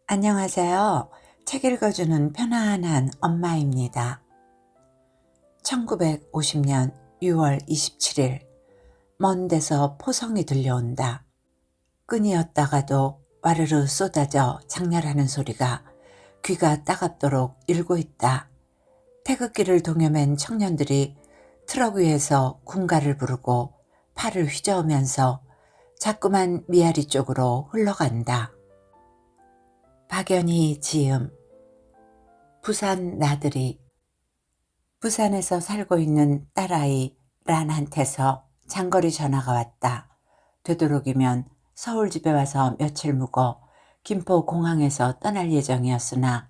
안녕하세요. 책 읽어주는 편안한 엄마입니다. 1950년 6월 27일, 먼 데서 포성이 들려온다. 끈이었다가도 와르르 쏟아져 장렬하는 소리가 귀가 따갑도록 일고 있다. 태극기를 동여맨 청년들이 트럭 위에서 군가를 부르고 팔을 휘저으면서 자꾸만 미아리 쪽으로 흘러간다. 박연희 지음. 부산 나들이. 부산에서 살고 있는 딸아이 란한테서 장거리 전화가 왔다. 되도록이면 서울 집에 와서 며칠 묵어 김포 공항에서 떠날 예정이었으나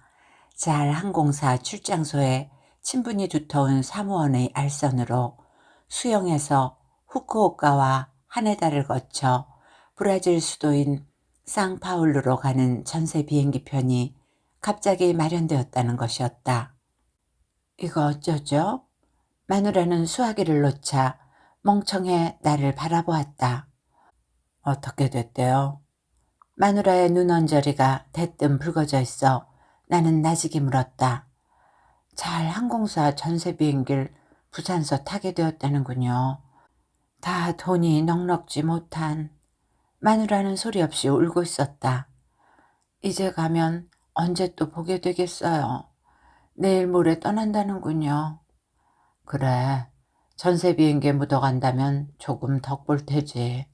잘 항공사 출장소에 친분이 두터운 사무원의 알선으로 수영에서 후쿠오카와 하네다를 거쳐 브라질 수도인 상파울루로 가는 전세 비행기 편이 갑자기 마련되었다는 것이었다. 이거 어쩌죠? 마누라는 수화기를 놓자 멍청해 나를 바라보았다. 어떻게 됐대요? 마누라의 눈 언저리가 대뜸 붉어져 있어 나는 나직이 물었다. 잘 항공사 전세 비행기를 부산서 타게 되었다는군요. 다 돈이 넉넉지 못한. 마누라는 소리 없이 울고 있었다. 이제 가면 언제 또 보게 되겠어요. 내일 모레 떠난다는군요. 그래, 전세 비행기에 묻어간다면 조금 덕볼 테지.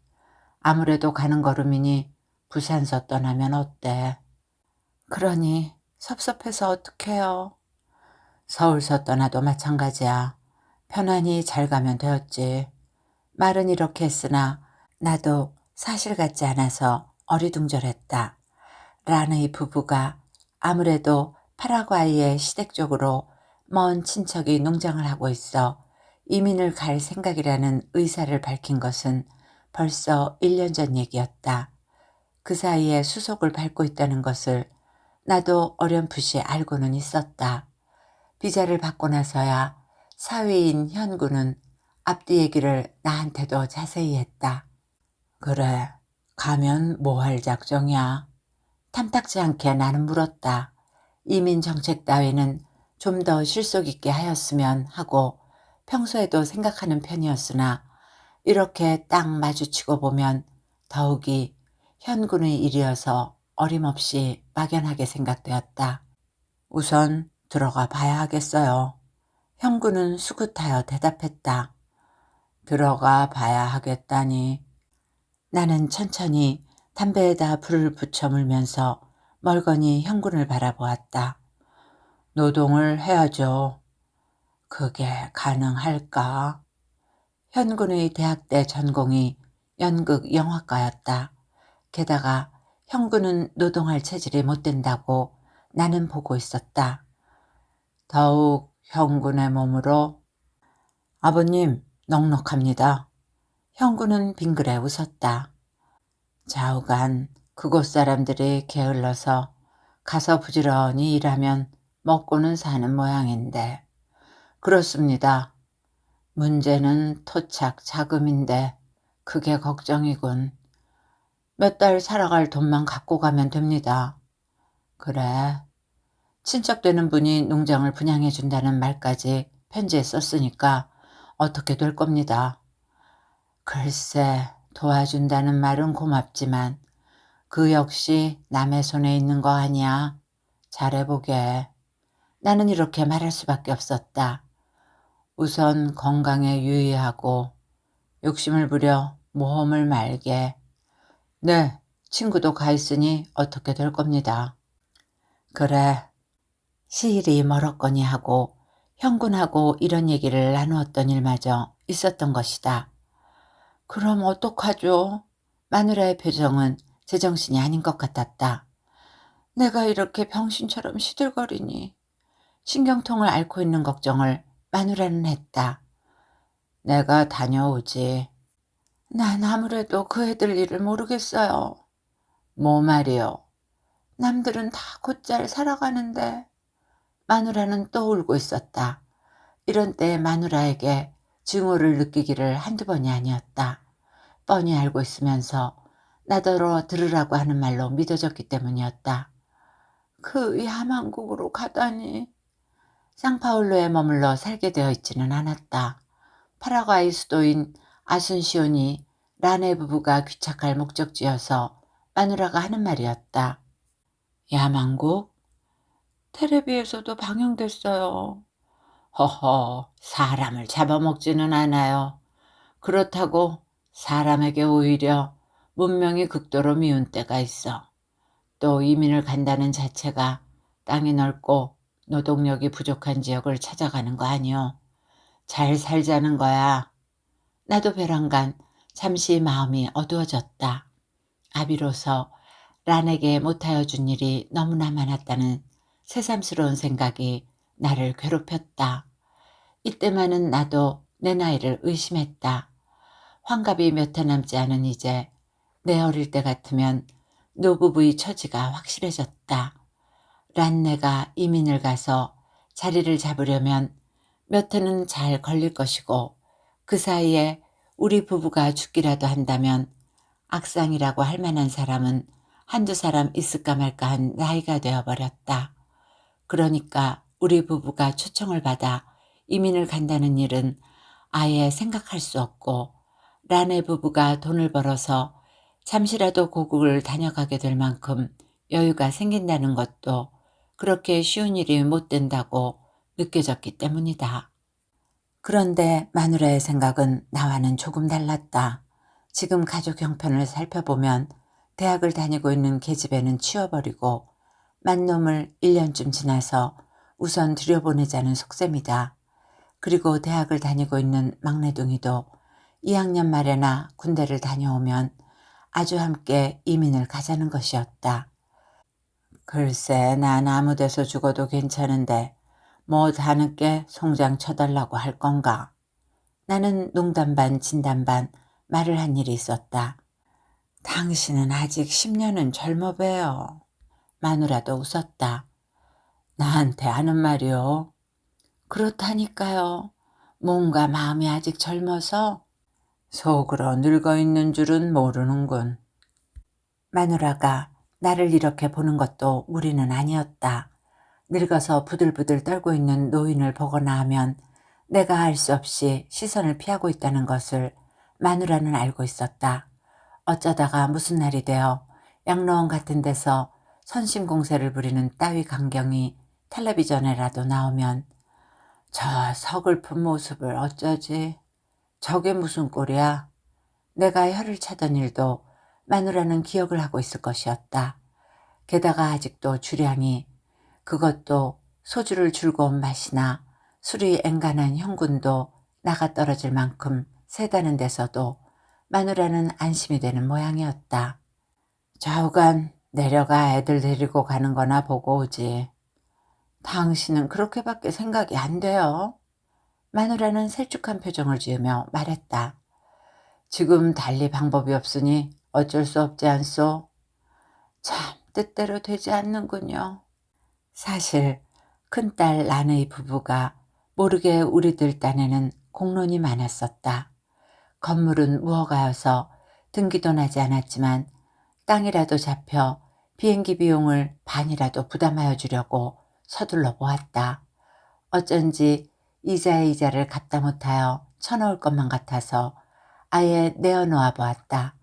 아무래도 가는 걸음이니 부산서 떠나면 어때? 그러니 섭섭해서 어떡해요. 서울서 떠나도 마찬가지야. 편안히 잘 가면 되었지. 말은 이렇게 했으나 나도 사실 같지 않아서 어리둥절했다. 란의 부부가 아무래도 파라과이의 시댁 쪽으로 먼 친척이 농장을 하고 있어 이민을 갈 생각이라는 의사를 밝힌 것은 벌써 1년 전 얘기였다. 그 사이에 수속을 밟고 있다는 것을 나도 어렴풋이 알고는 있었다. 비자를 받고 나서야 사위인 현구는 앞뒤 얘기를 나한테도 자세히 했다. 그래, 가면 뭐 할 작정이야? 탐탁지 않게 나는 물었다. 이민 정책 따위는 좀 더 실속 있게 하였으면 하고 평소에도 생각하는 편이었으나 이렇게 딱 마주치고 보면 더욱이 현군의 일이어서 어림없이 막연하게 생각되었다. 우선 들어가 봐야 하겠어요. 현군은 수긋하여 대답했다. 들어가 봐야 하겠다니. 나는 천천히 담배에다 불을 붙여 물면서 멀거니 현군을 바라보았다. 노동을 해야죠. 그게 가능할까? 현군의 대학 때 전공이 연극 영화과였다. 게다가 현군은 노동할 체질이 못 된다고 나는 보고 있었다. 더욱 현군의 몸으로. 아버님, 넉넉합니다. 현군은 빙그레 웃었다. 좌우간 그곳 사람들이 게을러서 가서 부지런히 일하면 먹고는 사는 모양인데. 그렇습니다. 문제는 토착 자금인데 그게 걱정이군. 몇 달 살아갈 돈만 갖고 가면 됩니다. 그래. 친척 되는 분이 농장을 분양해 준다는 말까지 편지에 썼으니까 어떻게 될 겁니다. 글쎄, 도와준다는 말은 고맙지만 그 역시 남의 손에 있는 거 아니야. 잘해보게. 나는 이렇게 말할 수밖에 없었다. 우선 건강에 유의하고 욕심을 부려 모험을 말게. 네, 친구도 가 있으니 어떻게 될 겁니다. 그래. 시일이 멀었거니 하고 현군하고 이런 얘기를 나누었던 일마저 있었던 것이다. 그럼 어떡하죠? 마누라의 표정은 제정신이 아닌 것 같았다. 내가 이렇게 병신처럼 시들거리니. 신경통을 앓고 있는 걱정을 마누라는 했다. 내가 다녀오지. 난 아무래도 그 애들 일을 모르겠어요. 뭐 말이요? 남들은 다 곧잘 살아가는데. 마누라는 또 울고 있었다. 이런 때에 마누라에게 증오를 느끼기를 한두 번이 아니었다. 뻔히 알고 있으면서 나더러 들으라고 하는 말로 믿어졌기 때문이었다. 그 야만국으로 가다니. 상파울루에 머물러 살게 되어 있지는 않았다. 파라과이 수도인 아순시온이 라네 부부가 귀착할 목적지여서 마누라가 하는 말이었다. 야만국? 텔레비에서도 방영됐어요. 허허, 사람을 잡아먹지는 않아요. 그렇다고 사람에게 오히려 문명이 극도로 미운 때가 있어. 또 이민을 간다는 자체가 땅이 넓고 노동력이 부족한 지역을 찾아가는 거 아니오. 잘 살자는 거야. 나도 베란간 잠시 마음이 어두워졌다. 아비로서 란에게 못하여 준 일이 너무나 많았다는 새삼스러운 생각이 나를 괴롭혔다. 이때만은 나도 내 나이를 의심했다. 환갑이 몇 해 남지 않은 이제 내 어릴 때 같으면 노부부의 처지가 확실해졌다. 란네가 이민을 가서 자리를 잡으려면 몇 해는 잘 걸릴 것이고 그 사이에 우리 부부가 죽기라도 한다면 악상이라고 할 만한 사람은 한두 사람 있을까 말까 한 나이가 되어버렸다. 그러니까 우리 부부가 초청을 받아 이민을 간다는 일은 아예 생각할 수 없고 란의 부부가 돈을 벌어서 잠시라도 고국을 다녀가게 될 만큼 여유가 생긴다는 것도 그렇게 쉬운 일이 못 된다고 느껴졌기 때문이다. 그런데 마누라의 생각은 나와는 조금 달랐다. 지금 가족 형편을 살펴보면 대학을 다니고 있는 계집애는 치워버리고 맏놈을 1년쯤 지나서 우선 들여보내자는 속셈이다. 그리고 대학을 다니고 있는 막내둥이도 2학년 말에나 군대를 다녀오면 아주 함께 이민을 가자는 것이었다. 글쎄, 난 아무 데서 죽어도 괜찮은데 뭐 다늦게 송장 쳐달라고 할 건가? 나는 농담 반 진담 반 말을 한 일이 있었다. 당신은 아직 10년은 젊어 보여. 마누라도 웃었다. 나한테 하는 말이요. 그렇다니까요. 뭔가 마음이 아직 젊어서 속으로 늙어있는 줄은 모르는군. 마누라가 나를 이렇게 보는 것도 무리는 아니었다. 늙어서 부들부들 떨고 있는 노인을 보거나 하면 내가 알 수 없이 시선을 피하고 있다는 것을 마누라는 알고 있었다. 어쩌다가 무슨 날이 되어 양로원 같은 데서 선심공세를 부리는 따위 강경이 텔레비전에라도 나오면 저 서글픈 모습을 어쩌지? 저게 무슨 꼴이야? 내가 혀를 차던 일도 마누라는 기억을 하고 있을 것이었다. 게다가 아직도 주량이, 그것도 소주를 줄곧 마시나 술이 앵간한 형군도 나가 떨어질 만큼 세다는 데서도 마누라는 안심이 되는 모양이었다. 좌우간 내려가 애들 데리고 가는 거나 보고 오지. 당신은 그렇게밖에 생각이 안 돼요. 마누라는 셀쭉한 표정을 지으며 말했다. 지금 달리 방법이 없으니 어쩔 수 없지 않소? 참 뜻대로 되지 않는군요. 사실 큰딸 란의 부부가 모르게 우리들 딴에는 공론이 많았었다. 건물은 무허가여서 등기도 나지 않았지만 땅이라도 잡혀 비행기 비용을 반이라도 부담하여 주려고 서둘러 보았다. 어쩐지 이자의 이자를 갚다 못하여 쳐넣을 것만 같아서 아예 내어놓아 보았다.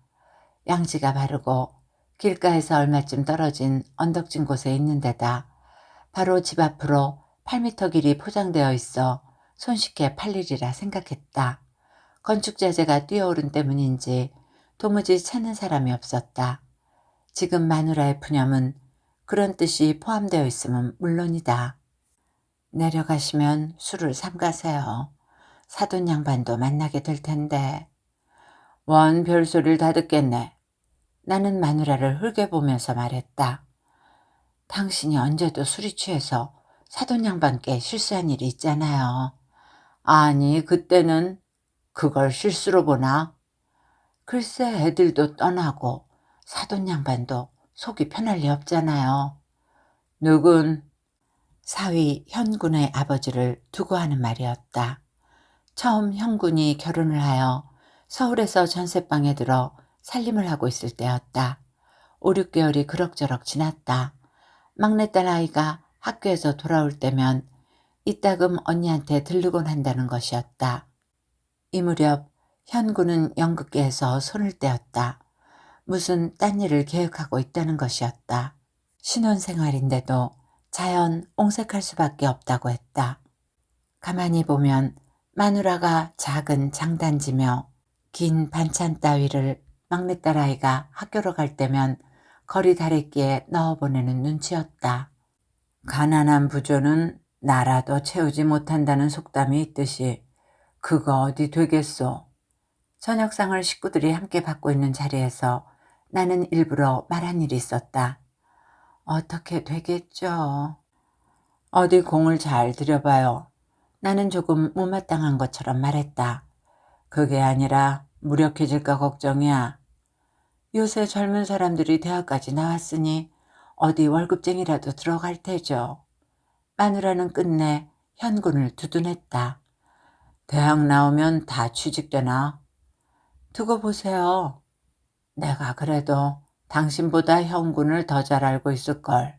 양지가 바르고 길가에서 얼마쯤 떨어진 언덕진 곳에 있는 데다 바로 집 앞으로 8m 길이 포장되어 있어 손쉽게 팔리리라 생각했다. 건축자재가 뛰어오른 때문인지 도무지 찾는 사람이 없었다. 지금 마누라의 푸념은 그런 뜻이 포함되어 있으면 물론이다. 내려가시면 술을 삼가세요. 사돈 양반도 만나게 될 텐데. 원 별소리를 다 듣겠네. 나는 마누라를 흘겨보면서 말했다. 당신이 언제도 술이 취해서 사돈 양반께 실수한 일이 있잖아요. 아니, 그때는 그걸 실수로 보나? 글쎄, 애들도 떠나고 사돈 양반도 속이 편할 리 없잖아요. 누군 사위 현군의 아버지를 두고 하는 말이었다. 처음 현군이 결혼을 하여 서울에서 전세방에 들어 살림을 하고 있을 때였다. 5, 6개월이 그럭저럭 지났다. 막내딸 아이가 학교에서 돌아올 때면 이따금 언니한테 들르곤 한다는 것이었다. 이 무렵 현구는 연극계에서 손을 떼었다. 무슨 딴 일을 계획하고 있다는 것이었다. 신혼생활인데도 자연 옹색할 수밖에 없다고 했다. 가만히 보면 마누라가 작은 장단지며 긴 반찬 따위를 막내딸 아이가 학교로 갈 때면 거리 다래끼에 넣어보내는 눈치였다. 가난한 부조는 나라도 채우지 못한다는 속담이 있듯이 그거 어디 되겠소. 저녁상을 식구들이 함께 받고 있는 자리에서 나는 일부러 말한 일이 있었다. 어떻게 되겠죠. 어디 공을 잘 들여봐요. 나는 조금 못마땅한 것처럼 말했다. 그게 아니라 무력해질까 걱정이야. 요새 젊은 사람들이 대학까지 나왔으니 어디 월급쟁이라도 들어갈 테죠. 마누라는 끝내 현군을 두둔했다. 대학 나오면 다 취직되나? 두고 보세요. 내가 그래도 당신보다 현군을 더 잘 알고 있을걸.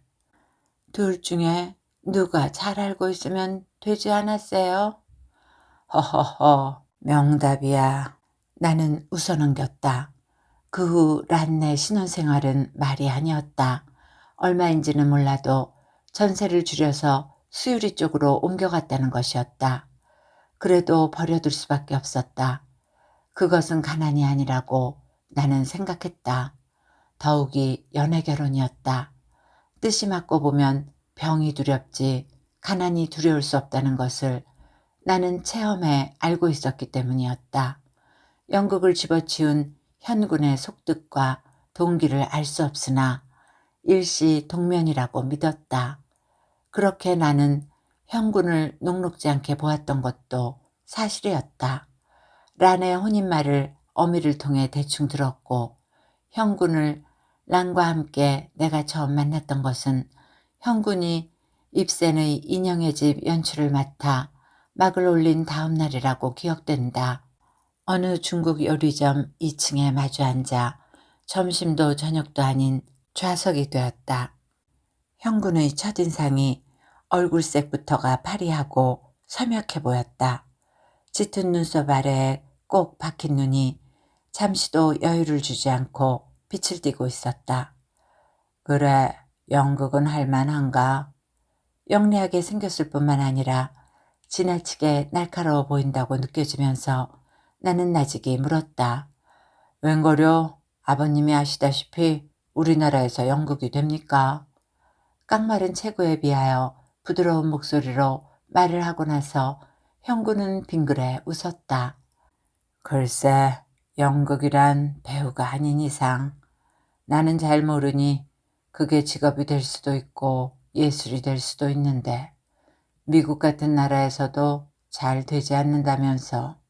둘 중에 누가 잘 알고 있으면 되지 않았어요? 허허허, 명답이야. 나는 웃어넘겼다. 그 후 란네 신혼생활은 말이 아니었다. 얼마인지는 몰라도 전세를 줄여서 수유리 쪽으로 옮겨갔다는 것이었다. 그래도 버려둘 수밖에 없었다. 그것은 가난이 아니라고 나는 생각했다. 더욱이 연애 결혼이었다. 뜻이 맞고 보면 병이 두렵지 가난이 두려울 수 없다는 것을 나는 체험해 알고 있었기 때문이었다. 연극을 집어치운 현군의 속뜻과 동기를 알 수 없으나 일시 동면이라고 믿었다. 그렇게 나는 현군을 녹록지 않게 보았던 것도 사실이었다. 란의 혼인말을 어미를 통해 대충 들었고 현군을 란과 함께 내가 처음 만났던 것은 현군이 입센의 인형의 집 연출을 맡아 막을 올린 다음 날이라고 기억된다. 어느 중국 요리점 2층에 마주 앉아 점심도 저녁도 아닌 좌석이 되었다. 현군의 첫인상이 얼굴색부터가 파리하고 섬찟해 보였다. 짙은 눈썹 아래에 꼭 박힌 눈이 잠시도 여유를 주지 않고 빛을 띠고 있었다. 그래, 연극은 할만한가? 영리하게 생겼을 뿐만 아니라 지나치게 날카로워 보인다고 느껴지면서 나는 나직이 물었다. 웬거려? 아버님이 아시다시피 우리나라에서 연극이 됩니까? 깡마른 체구에 비하여 부드러운 목소리로 말을 하고 나서 현구는 빙그레 웃었다. 글쎄, 연극이란 배우가 아닌 이상 나는 잘 모르니 그게 직업이 될 수도 있고 예술이 될 수도 있는데 미국 같은 나라에서도 잘 되지 않는다면서.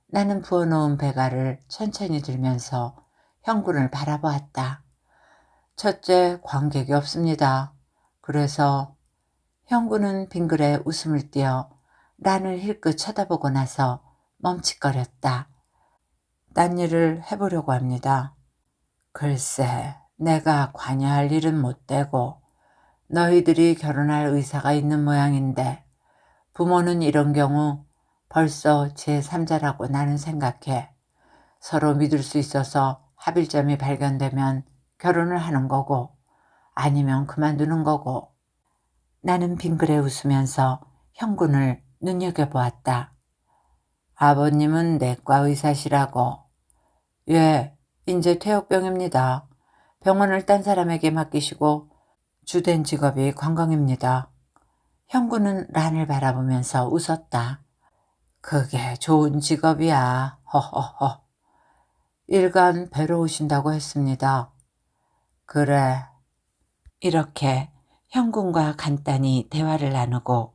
나는 부어놓은 배가를 천천히 들면서 현군을 바라보았다. 첫째, 관객이 없습니다. 그래서 현군은 빙그레 웃음을 띄어 란을 힐끗 쳐다보고 나서 멈칫거렸다. 딴 일을 해보려고 합니다. 글쎄, 내가 관여할 일은 못 되고 너희들이 결혼할 의사가 있는 모양인데 부모는 이런 경우 벌써 제3자라고 나는 생각해. 서로 믿을 수 있어서 합일점이 발견되면 결혼을 하는 거고 아니면 그만두는 거고. 나는 빙그레 웃으면서 현군을 눈여겨보았다. 아버님은 내과 의사시라고. 예, 이제 퇴역병입니다. 병원을 딴 사람에게 맡기시고 주된 직업이 관광입니다. 현군은 란을 바라보면서 웃었다. 그게 좋은 직업이야. 허허허. 일간 뵈러 오신다고 했습니다. 그래. 이렇게 현군과 간단히 대화를 나누고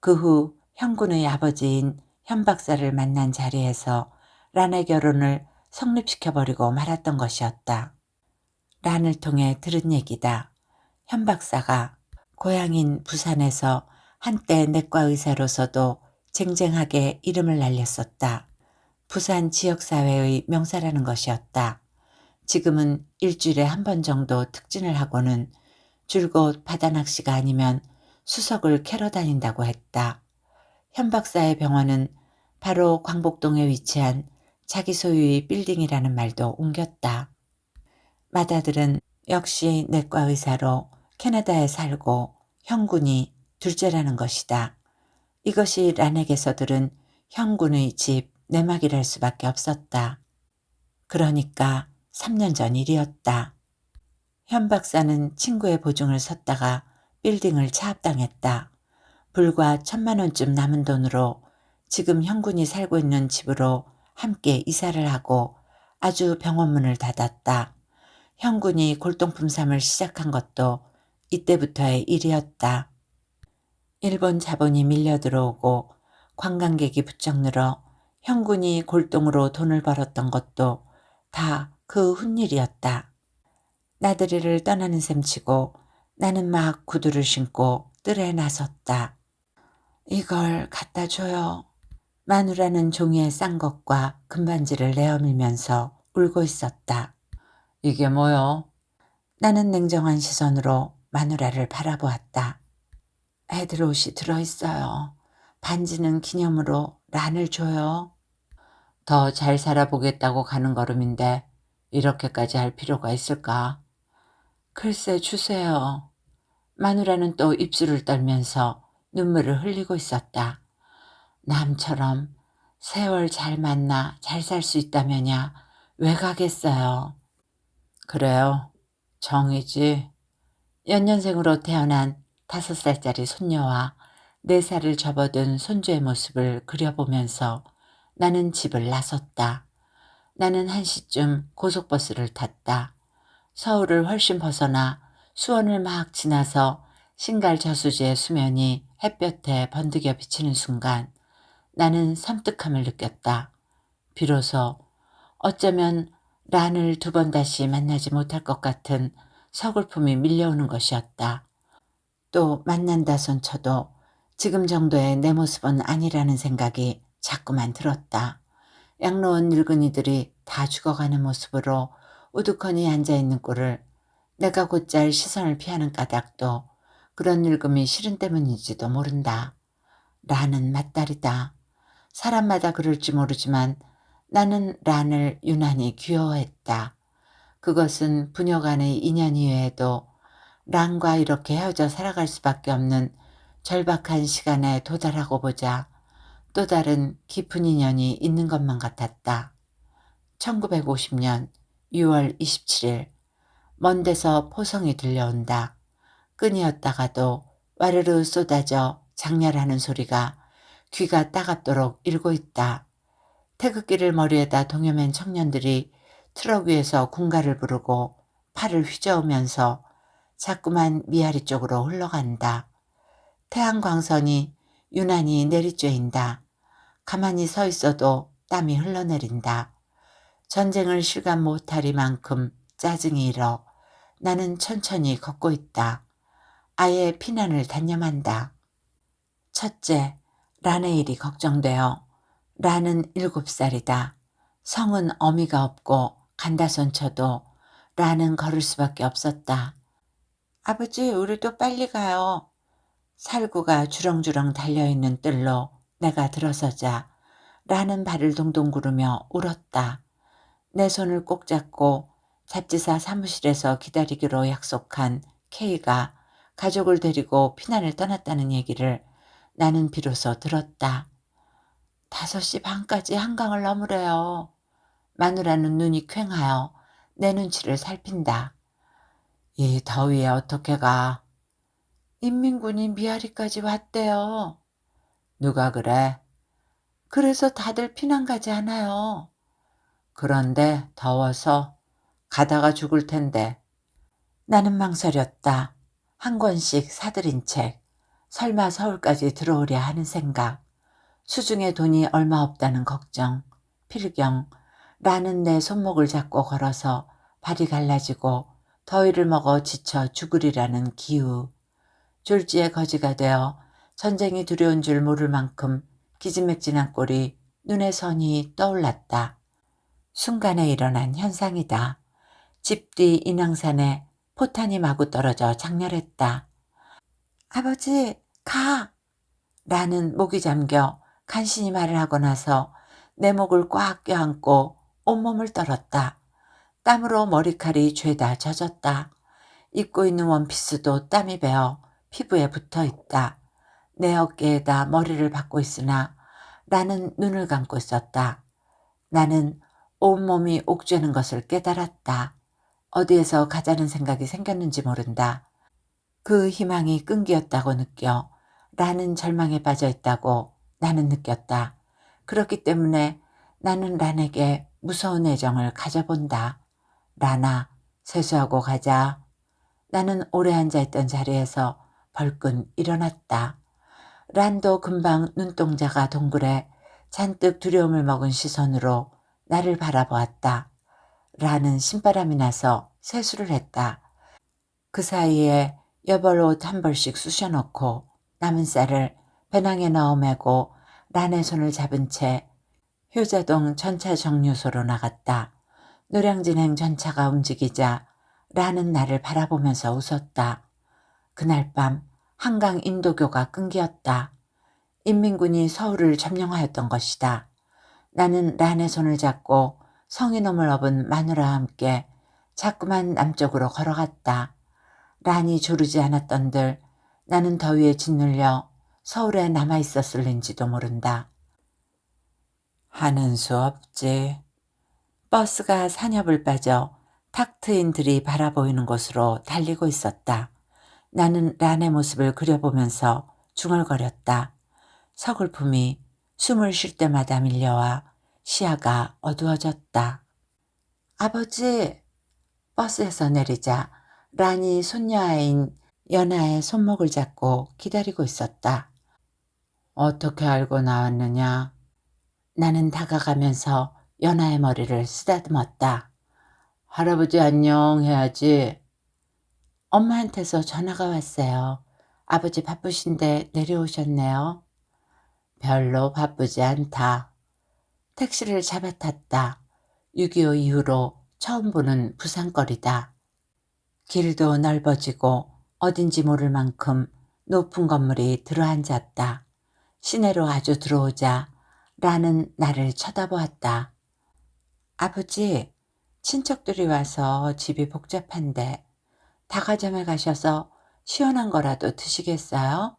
그 후 현군의 아버지인 현 박사를 만난 자리에서 란의 결혼을 성립시켜버리고 말았던 것이었다. 란을 통해 들은 얘기다. 현 박사가 고향인 부산에서 한때 내과 의사로서도 쟁쟁하게 이름을 날렸었다. 부산 지역사회의 명사라는 것이었다. 지금은 일주일에 한 번 정도 특진을 하고는 줄곧 바다낚시가 아니면 수석을 캐러 다닌다고 했다. 현 박사의 병원은 바로 광복동에 위치한 자기 소유의 빌딩이라는 말도 옮겼다. 맏아들은 역시 내과 의사로 캐나다에 살고 형군이 둘째라는 것이다. 이것이 란에게서 들은 형군의 집 내막이랄 수밖에 없었다. 그러니까 3년 전 일이었다. 현 박사는 친구의 보증을 섰다가 빌딩을 차압당했다. 불과 1,000만 원쯤 남은 돈으로 지금 형군이 살고 있는 집으로 함께 이사를 하고 아주 병원문을 닫았다. 형군이 골동품삼을 시작한 것도 이때부터의 일이었다. 일본 자본이 밀려 들어오고 관광객이 부쩍 늘어 형군이 골동으로 돈을 벌었던 것도 다 그 훗일이었다. 나들이를 떠나는 셈치고 나는 막 구두를 신고 뜰에 나섰다. 이걸 갖다 줘요. 마누라는 종이에 싼 것과 금반지를 내어밀면서 울고 있었다. 이게 뭐요? 나는 냉정한 시선으로 마누라를 바라보았다. 애들 옷이 들어있어요. 반지는 기념으로 란을 줘요. 더 잘 살아보겠다고 가는 걸음인데 이렇게까지 할 필요가 있을까? 글쎄 주세요. 마누라는 또 입술을 떨면서 눈물을 흘리고 있었다. 남처럼 세월 잘 만나 잘 살 수 있다면야 왜 가겠어요. 그래요. 정이지. 연년생으로 태어난 5살짜리 손녀와 4살을 접어든 손주의 모습을 그려보면서 나는 집을 나섰다. 나는 1시쯤 고속버스를 탔다. 서울을 훨씬 벗어나 수원을 막 지나서 신갈 저수지의 수면이 햇볕에 번득여 비치는 순간 나는 섬뜩함을 느꼈다. 비로소 어쩌면 란을 2번 다시 만나지 못할 것 같은 서글픔이 밀려오는 것이었다. 또 만난다 손쳐도 지금 정도의 내 모습은 아니라는 생각이 자꾸만 들었다. 양로원 늙은이들이 다 죽어가는 모습으로 우두커니 앉아있는 꼴을 내가 곧잘 시선을 피하는 까닭도 그런 늙음이 싫은 때문인지도 모른다. 란은 맏딸이다. 사람마다 그럴지 모르지만 나는 란을 유난히 귀여워했다. 그것은 부녀 간의 인연 이외에도 란과 이렇게 헤어져 살아갈 수밖에 없는 절박한 시간에 도달하고 보자 또 다른 깊은 인연이 있는 것만 같았다. 1950년 6월 27일 먼 데서 포성이 들려온다. 끈이었다가도 와르르 쏟아져 장렬하는 소리가 귀가 따갑도록 일고 있다. 태극기를 머리에다 동여맨 청년들이 트럭 위에서 군가를 부르고 팔을 휘저으면서 자꾸만 미아리 쪽으로 흘러간다. 태양광선이 유난히 내리쬐인다. 가만히 서 있어도 땀이 흘러내린다. 전쟁을 실감 못하리만큼 짜증이 일어 나는 천천히 걷고 있다. 아예 피난을 단념한다. 첫째, 란의 일이 걱정되어. 란은 7살이다. 성은 어미가 없고 간다손 쳐도 란은 걸을 수밖에 없었다. 아버지, 우리도 빨리 가요. 살구가 주렁주렁 달려있는 뜰로 내가 들어서자 란은 발을 동동 구르며 울었다. 내 손을 꼭 잡고 잡지사 사무실에서 기다리기로 약속한 K가 가족을 데리고 피난을 떠났다는 얘기를 나는 비로소 들었다. 5시 반까지 한강을 넘으래요. 마누라는 눈이 퀭하여 내 눈치를 살핀다. 이 더위에 어떻게 가? 인민군이 미아리까지 왔대요. 누가 그래? 그래서 다들 피난 가지 않아요. 그런데 더워서 가다가 죽을 텐데. 나는 망설였다. 한 권씩 사들인 책, 설마 서울까지 들어오랴 하는 생각, 수중에 돈이 얼마 없다는 걱정, 필경, 라는 내 손목을 잡고 걸어서 발이 갈라지고 더위를 먹어 지쳐 죽으리라는 기우, 졸지에 거지가 되어 전쟁이 두려운 줄 모를 만큼 기진맥진한 꼴이 눈에 선이 떠올랐다. 순간에 일어난 현상이다. 집 뒤 인왕산에 포탄이 마구 떨어져 장렬했다. 아버지, 가! 라는 목이 잠겨 간신히 말을 하고 나서 내 목을 꽉 껴안고 온몸을 떨었다. 땀으로 머리칼이 죄다 젖었다. 입고 있는 원피스도 땀이 배어 피부에 붙어 있다. 내 어깨에다 머리를 박고 있으나 나는 눈을 감고 있었다. 나는 온몸이 옥죄는 것을 깨달았다. 어디에서 가자는 생각이 생겼는지 모른다. 그 희망이 끈기였다고 느껴 라는 절망에 빠져 있다고 나는 느꼈다. 그렇기 때문에 나는 란에게 무서운 애정을 가져본다. 란아, 세수하고 가자. 나는 오래 앉아있던 자리에서 벌끈 일어났다. 란도 금방 눈동자가 동그래 잔뜩 두려움을 먹은 시선으로 나를 바라보았다. 란은 신바람이 나서 세수를 했다. 그 사이에 여벌옷 한 벌씩 쑤셔넣고 남은 쌀을 배낭에 넣어 매고 란의 손을 잡은 채 효자동 전차 정류소로 나갔다. 노량진행 전차가 움직이자 란은 나를 바라보면서 웃었다. 그날 밤 한강 인도교가 끈기였다. 인민군이 서울을 점령하였던 것이다. 나는 란의 손을 잡고 성인놈을 업은 마누라와 함께 자꾸만 남쪽으로 걸어갔다. 란이 조르지 않았던들 나는 더위에 짓눌려 서울에 남아있었을는지도 모른다. 하는 수 없지. 버스가 산협을 빠져 탁 트인 들이 바라보이는 곳으로 달리고 있었다. 나는 란의 모습을 그려보면서 중얼거렸다. 서글픔이 숨을 쉴 때마다 밀려와 시야가 어두워졌다. 아버지! 버스에서 내리자 란이 손녀아인 연아의 손목을 잡고 기다리고 있었다. 어떻게 알고 나왔느냐? 나는 다가가면서 연아의 머리를 쓰다듬었다. 할아버지 안녕 해야지. 엄마한테서 전화가 왔어요. 아버지 바쁘신데 내려오셨네요. 별로 바쁘지 않다. 택시를 잡아탔다. 6.25 이후로 처음 보는 부산거리다. 길도 넓어지고 어딘지 모를 만큼 높은 건물이 들어앉았다. 시내로 아주 들어오자 란은 나를 쳐다보았다. 아버지, 친척들이 와서 집이 복잡한데 다가점에 가셔서 시원한 거라도 드시겠어요?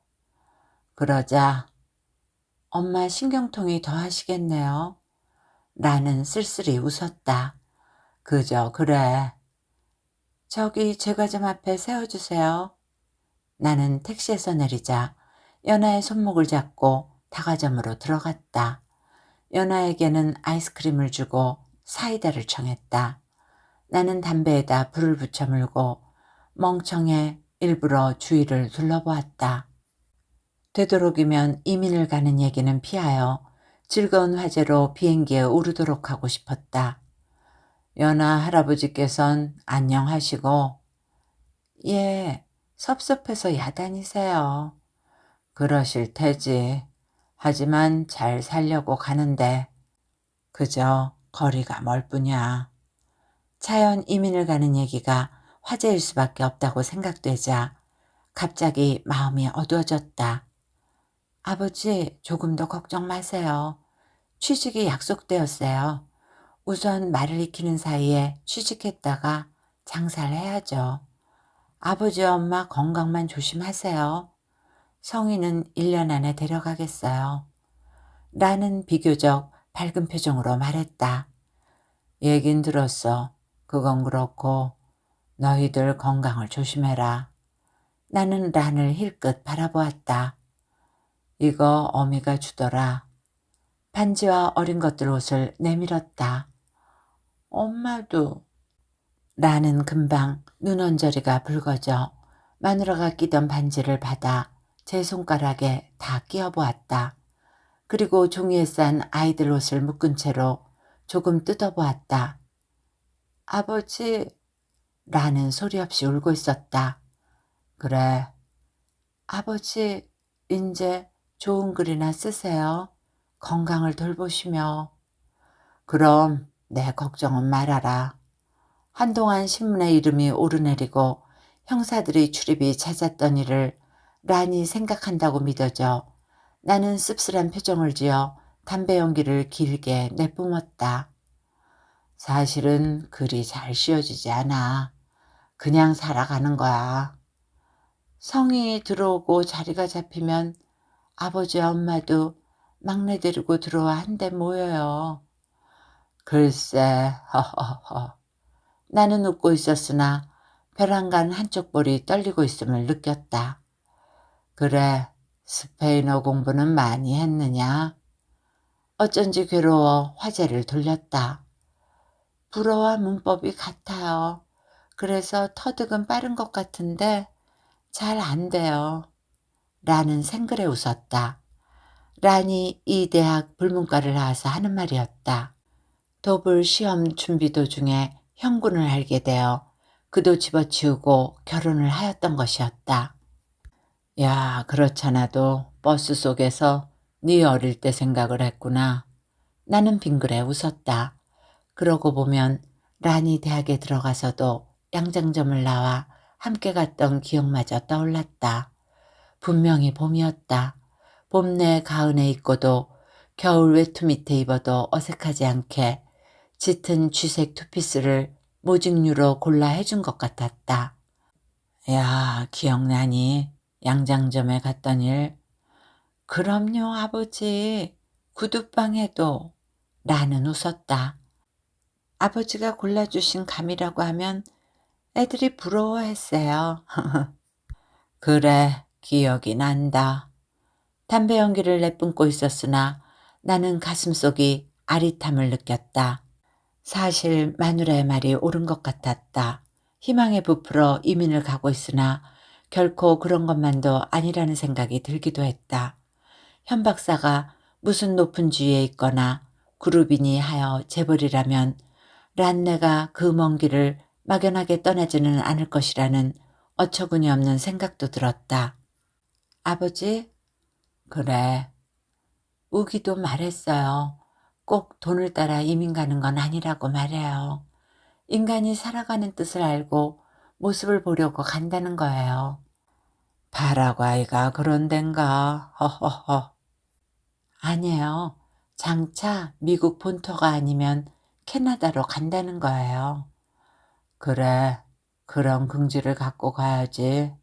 그러자 엄마 신경통이 더 하시겠네요. 나는 쓸쓸히 웃었다. 그저 그래. 저기 제과점 앞에 세워주세요. 나는 택시에서 내리자 연아의 손목을 잡고 다가점으로 들어갔다. 연아에게는 아이스크림을 주고 사이다를 청했다. 나는 담배에다 불을 붙여 물고 멍청해 일부러 주위를 둘러보았다. 되도록이면 이민을 가는 얘기는 피하여 즐거운 화제로 비행기에 오르도록 하고 싶었다. 연아 할아버지께선 안녕하시고 예, 섭섭해서 야단이세요. 그러실 테지. 하지만 잘 살려고 가는데 그저 거리가 멀 뿐이야. 차연 이민을 가는 얘기가 화제일 수밖에 없다고 생각되자 갑자기 마음이 어두워졌다. 아버지, 조금 더 걱정 마세요. 취직이 약속되었어요. 우선 말을 익히는 사이에 취직했다가 장사를 해야죠. 아버지 엄마 건강만 조심하세요. 성인은 1년 안에 데려가겠어요. 나는 비교적 밝은 표정으로 말했다. 얘긴 들었어. 그건 그렇고 너희들 건강을 조심해라. 나는 란을 힐끗 바라보았다. 이거 어미가 주더라. 반지와 어린 것들 옷을 내밀었다. 엄마도. 란은 금방 눈 언저리가 붉어져 마누라가 끼던 반지를 받아 제 손가락에 다 끼워보았다. 그리고 종이에 싼 아이들 옷을 묶은 채로 조금 뜯어보았다. 아버지, 란은 소리 없이 울고 있었다. 그래. 아버지, 이제 좋은 글이나 쓰세요. 건강을 돌보시며. 그럼 내 걱정은 말아라. 한동안 신문에 이름이 오르내리고 형사들의 출입이 잦았던 일을 란이 생각한다고 믿어져 나는 씁쓸한 표정을 지어 담배 연기를 길게 내뿜었다. 사실은 그리 잘 씌워지지 않아. 그냥 살아가는 거야. 성이 들어오고 자리가 잡히면 아버지와 엄마도 막내 데리고 들어와 한데 모여요. 글쎄, 허허허. 나는 웃고 있었으나 벼랑간 한쪽 볼이 떨리고 있음을 느꼈다. 그래, 스페인어 공부는 많이 했느냐? 어쩐지 괴로워 화제를 돌렸다. 불어와 문법이 같아요. 그래서 터득은 빠른 것 같은데 잘 안 돼요. 라는 생글에 웃었다. 란이 이 대학 불문과를 나와서 하는 말이었다. 도불 시험 준비 도중에 형군을 알게 되어 그도 집어치우고 결혼을 하였던 것이었다. 야, 그렇잖아도 버스 속에서 네 어릴 때 생각을 했구나. 나는 빙그레 웃었다. 그러고 보면 란이 대학에 들어가서도 양장점을 나와 함께 갔던 기억마저 떠올랐다. 분명히 봄이었다. 봄내 가은에 입고도 겨울 외투 밑에 입어도 어색하지 않게 짙은 쥐색 투피스를 모직류로 골라 해준 것 같았다. 야, 기억나니? 양장점에 갔던 일. 그럼요, 아버지. 구두방에도. 나는 웃었다. 아버지가 골라주신 감이라고 하면 애들이 부러워했어요. 그래, 기억이 난다. 담배 연기를 내뿜고 있었으나 나는 가슴속이 아릿함을 느꼈다. 사실 마누라의 말이 옳은 것 같았다. 희망에 부풀어 이민을 가고 있으나 결코 그런 것만도 아니라는 생각이 들기도 했다. 현 박사가 무슨 높은 지위에 있거나 그룹이니 하여 재벌이라면 란네가 그 먼 길을 막연하게 떠나지는 않을 것이라는 어처구니 없는 생각도 들었다. 아버지? 그래. 우기도 말했어요. 꼭 돈을 따라 이민 가는 건 아니라고 말해요. 인간이 살아가는 뜻을 알고 모습을 보려고 간다는 거예요. 파라과이가 그런 덴가. 허허허. 아니에요. 장차 미국 본토가 아니면 캐나다로 간다는 거예요. 그래, 그런 긍지를 갖고 가야지.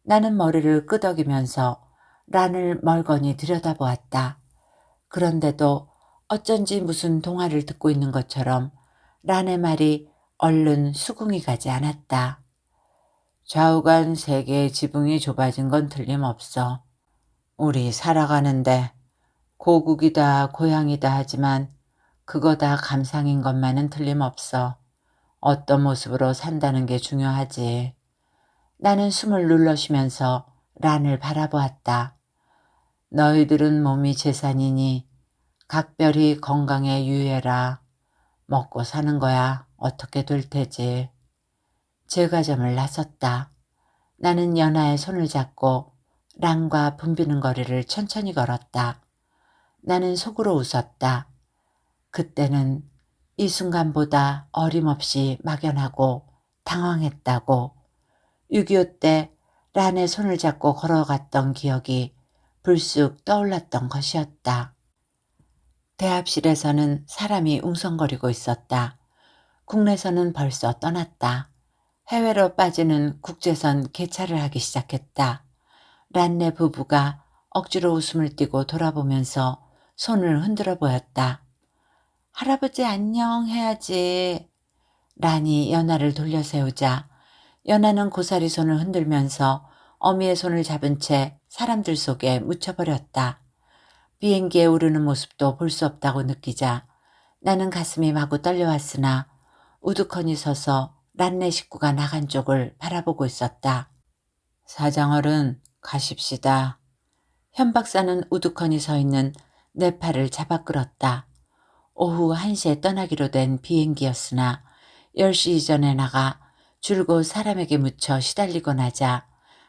나는 머리를 끄덕이면서 란을 멀거니 들여다보았다. 그런데도 어쩐지 무슨 동화를 듣고 있는 것처럼 란의 말이 얼른 수긍이 가지 않았다. 좌우간 세계의 지붕이 좁아진 건 틀림없어. 우리 살아가는데 고국이다 고향이다 하지만 그거 다 감상인 것만은 틀림없어. 어떤 모습으로 산다는 게 중요하지. 나는 숨을 눌러 쉬면서 란을 바라보았다. 너희들은 몸이 재산이니 각별히 건강에 유의해라. 먹고 사는 거야 어떻게 될 테지. 제과점을 나섰다. 나는 연하의 손을 잡고 란과 붐비는 거리를 천천히 걸었다. 나는 속으로 웃었다. 그때는 이 순간보다 어림없이 막연하고 당황했다고. 6.25 때 란의 손을 잡고 걸어갔던 기억이 불쑥 떠올랐던 것이었다. 대합실에서는 사람이 웅성거리고 있었다. 국내선은 벌써 떠났다. 해외로 빠지는 국제선 개차를 하기 시작했다. 란네 부부가 억지로 웃음을 띠고 돌아보면서 손을 흔들어 보였다. 할아버지 안녕 해야지. 란이 연하를 돌려 세우자 연하는 고사리 손을 흔들면서 어미의 손을 잡은 채 사람들 속에 묻혀버렸다. 비행기에 오르는 모습도 볼 수 없다고 느끼자 나는 가슴이 마구 떨려왔으나 우두커니 서서 란네 식구가 나간 쪽을 바라보고 있었다. 사장어른 가십시다. 현 박사는 우두커니 서 있는 내 팔을 잡아 끌었다. 오후 1시에 떠나기로 된 비행기였으나 10시 이전에 나가 줄곧 사람에게 묻혀 시달리고 나자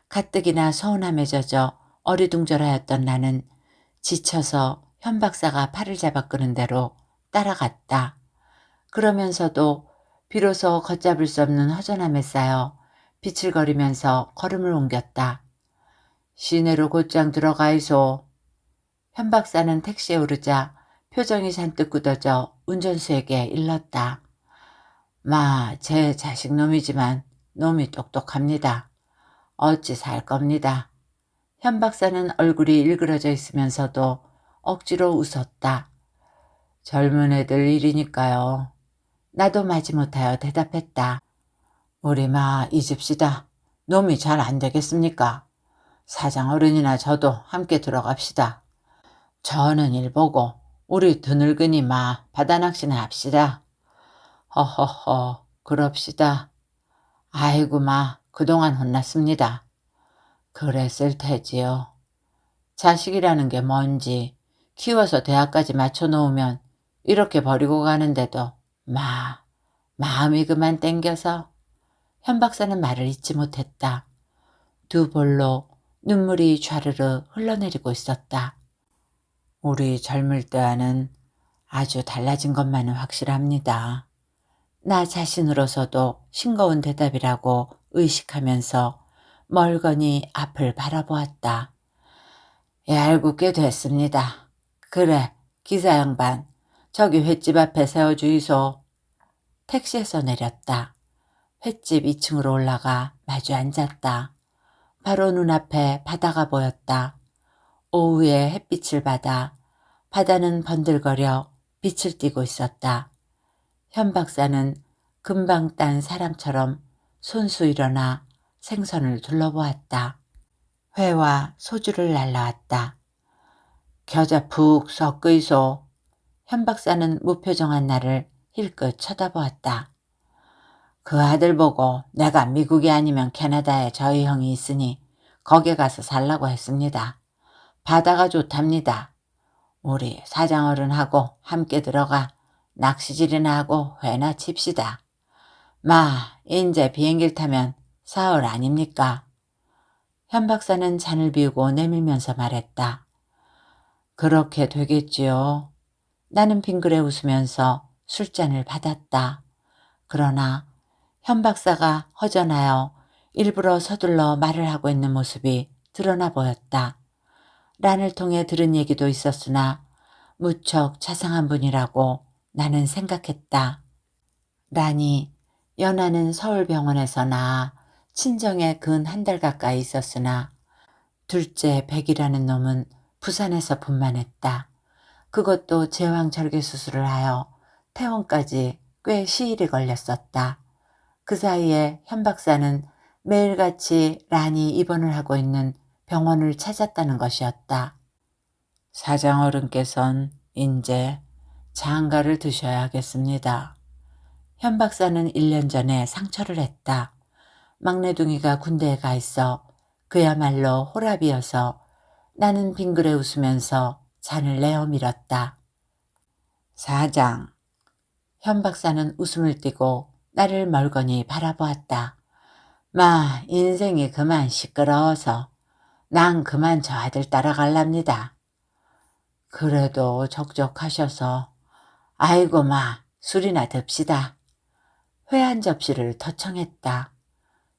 가뜩이나 서운함에 젖어 어리둥절하였던 나는 지쳐서 현 박사가 팔을 잡아 끄는 대로 따라갔다. 그러면서도 비로소 걷잡을 수 없는 허전함에 쌓여 비칠거리면서 걸음을 옮겼다. 시내로 곧장 들어가이소. 현 박사는 택시에 오르자 표정이 잔뜩 굳어져 운전수에게 일렀다. 마, 제 자식놈이지만 놈이 똑똑합니다. 어찌 살 겁니다. 현 박사는 얼굴이 일그러져 있으면서도 억지로 웃었다. 젊은 애들 일이니까요. 나도 마지못하여 대답했다. 우리 마 잊읍시다. 놈이 잘 안 되겠습니까? 사장 어른이나 저도 함께 들어갑시다. 저는 일 보고 우리 드늙은이 마 바다낚시나 합시다. 허허허 그럽시다. 아이고 마 그동안 혼났습니다. 그랬을 테지요. 자식이라는 게 뭔지 키워서 대학까지 맞춰놓으면 이렇게 버리고 가는데도 마음이 그만 땡겨서. 현 박사는 말을 잇지 못했다. 두 볼로 눈물이 좌르르 흘러내리고 있었다. 우리 젊을 때와는 아주 달라진 것만은 확실합니다. 나 자신으로서도 싱거운 대답이라고 의식하면서 멀거니 앞을 바라보았다. 얄궂게 됐습니다. 그래, 기사 양반, 저기 횟집 앞에 세워주이소. 택시에서 내렸다. 횟집 2층으로 올라가 마주 앉았다. 바로 눈앞에 바다가 보였다. 오후에 햇빛을 받아 바다는 번들거려 빛을 띠고 있었다. 현 박사는 금방 딴 사람처럼 손수 일어나 생선을 둘러보았다. 회와 소주를 날라왔다. 겨자 푹 섞이소. 현 박사는 무표정한 나를 힐끗 쳐다보았다. 그 아들 보고 내가 미국이 아니면 캐나다에 저희 형이 있으니 거기 가서 살라고 했습니다. 바다가 좋답니다. 우리 사장어른하고 함께 들어가 낚시질이나 하고 회나 칩시다. 마, 인제 비행기를 타면 사흘 아닙니까? 현 박사는 잔을 비우고 내밀면서 말했다. 그렇게 되겠지요. 나는 빙그레 웃으면서 술잔을 받았다. 그러나 현 박사가 허전하여 일부러 서둘러 말을 하고 있는 모습이 드러나 보였다. 란을 통해 들은 얘기도 있었으나 무척 자상한 분이라고 나는 생각했다. 란이 연하는 서울병원에서 나아 친정에 근 한 달 가까이 있었으나 둘째 백이라는 놈은 부산에서 분만했다. 그것도 제왕절개 수술을 하여 퇴원까지 꽤 시일이 걸렸었다. 그 사이에 현 박사는 매일같이 란이 입원을 하고 있는 병원을 찾았다는 것이었다. 사장어른께선 인제 장가를 드셔야겠습니다. 현 박사는 1년 전에 상처를 했다. 막내둥이가 군대에 가 있어 그야말로 호랍이어서 나는 빙그레 웃으면서 잔을 내어 밀었다. 사장. 현 박사는 웃음을 띠고 나를 멀거니 바라보았다. 마, 인생이 그만 시끄러워서 난 그만 저 아들 따라갈랍니다. 그래도 적적하셔서 아이고 마, 술이나 듭시다. 회 한 접시를 더 청했다.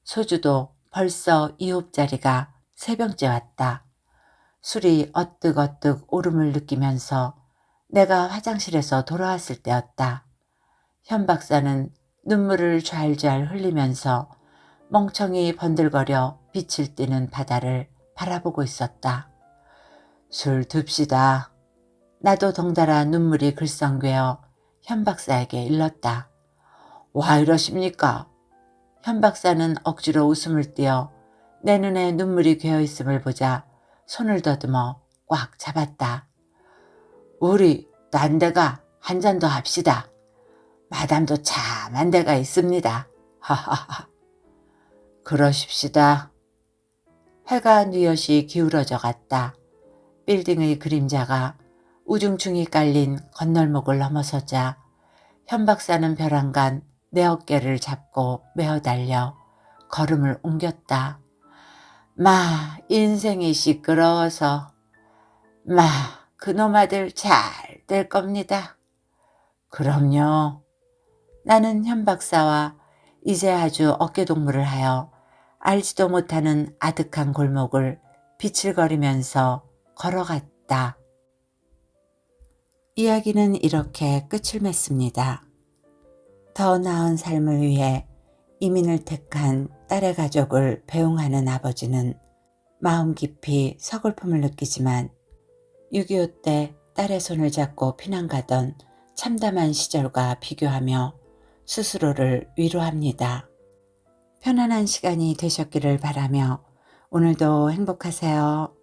소주도 벌써 2홉짜리가 3병째 왔다. 술이 어뜩어뜩 오름을 느끼면서 내가 화장실에서 돌아왔을 때였다. 현 박사는 눈물을 좔좔 흘리면서 멍청이 번들거려 빛을 띠는 바다를 바라보고 있었다. 술 듭시다. 나도 덩달아 눈물이 글썽괴어 현 박사에게 일렀다. 와 이러십니까? 현 박사는 억지로 웃음을 띄어 내 눈에 눈물이 괴어있음을 보자 손을 더듬어 꽉 잡았다. 우리 딴 데가 한 잔 더 합시다. 마담도 참한 데가 있습니다. 하하하. 그러십시다. 해가 뉘엿이 기울어져 갔다. 빌딩의 그림자가 우중충이 깔린 건널목을 넘어서자 현 박사는 벼랑간 내 어깨를 잡고 메어 달려 걸음을 옮겼다. 마, 인생이 시끄러워서. 마, 그놈 아들 잘 될 겁니다. 그럼요. 나는 현 박사와 이제 아주 어깨동무를 하여 알지도 못하는 아득한 골목을 비틀거리면서 걸어갔다. 이야기는 이렇게 끝을 맺습니다. 더 나은 삶을 위해 이민을 택한 딸의 가족을 배웅하는 아버지는 마음 깊이 서글픔을 느끼지만 6.25 때 딸의 손을 잡고 피난 가던 참담한 시절과 비교하며 스스로를 위로합니다. 편안한 시간이 되셨기를 바라며 오늘도 행복하세요.